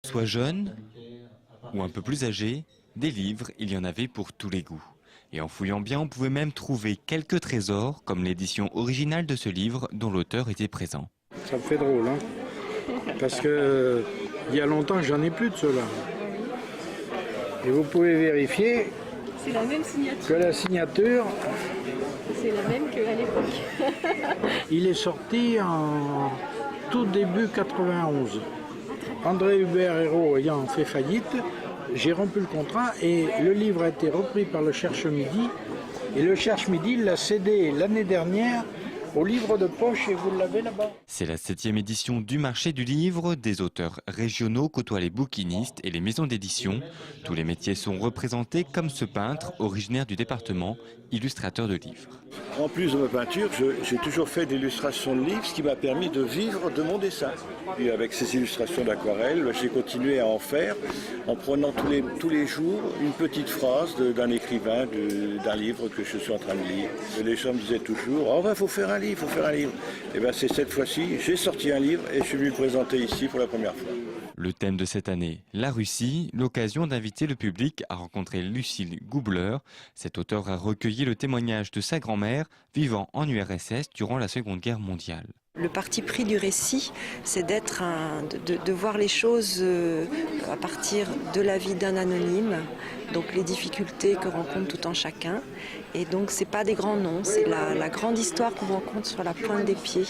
Soit jeune ou un peu plus âgé, des livres, il y en avait pour tous les goûts. Et en fouillant bien, on pouvait même trouver quelques trésors, comme l'édition originale de ce livre dont l'auteur était présent. Ça me fait drôle, hein, parce que il y a longtemps que j'en ai plus de ceux-là. Et vous pouvez vérifier c'est la même signature. que la signature, C'est la même qu'à l'époque. il est sorti en tout début 91. André Hubert Hérault ayant fait faillite, j'ai rompu le contrat et le livre a été repris par le Cherche Midi. Et le Cherche Midi l'a cédé l'année dernière au livre de poche et vous l'avez là-bas. C'est la 7e édition du marché du livre. Des auteurs régionaux côtoient les bouquinistes et les maisons d'édition. Tous les métiers sont représentés comme ce peintre, originaire du département, illustrateur de livres. En plus de ma peinture, j'ai toujours fait d'illustrations de livres, ce qui m'a permis de vivre de mon dessin. Et avec ces illustrations d'aquarelle, j'ai continué à en faire en prenant tous les jours une petite phrase d'un écrivain, d'un livre que je suis en train de lire. Et les gens me disaient toujours « Oh, faut faire un livre, faut faire un livre ». Et bien c'est cette fois-ci, j'ai sorti un livre et je suis venu le présenter ici pour la première fois. Le thème de cette année, la Russie, l'occasion d'inviter le public à rencontrer Lucille Goubler. Cet auteur a recueilli le témoignage de sa grand-mère vivant en URSS durant la Seconde Guerre mondiale. Le parti pris du récit, c'est de voir les choses à partir de la vie d'un anonyme, donc les difficultés que rencontre tout un chacun. Et donc c'est pas des grands noms, c'est la grande histoire qu'on rencontre sur la pointe des pieds.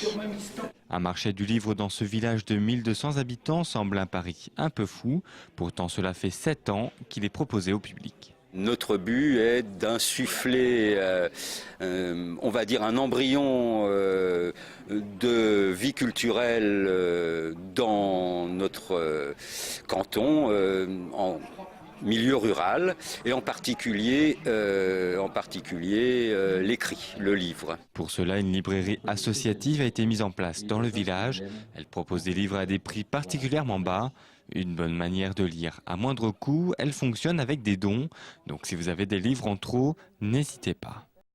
Un marché du livre dans ce village de 1200 habitants semble un pari un peu fou. Pourtant cela fait 7 ans qu'il est proposé au public. Notre but est d'insuffler, on va dire, un embryon de vie culturelle dans notre canton, en milieu rural, et en particulier l'écrit, le livre. Pour cela, une librairie associative a été mise en place dans le village. Elle propose des livres à des prix particulièrement bas. Une bonne manière de lire à moindre coût, elle fonctionne avec des dons. Donc si vous avez des livres en trop, n'hésitez pas.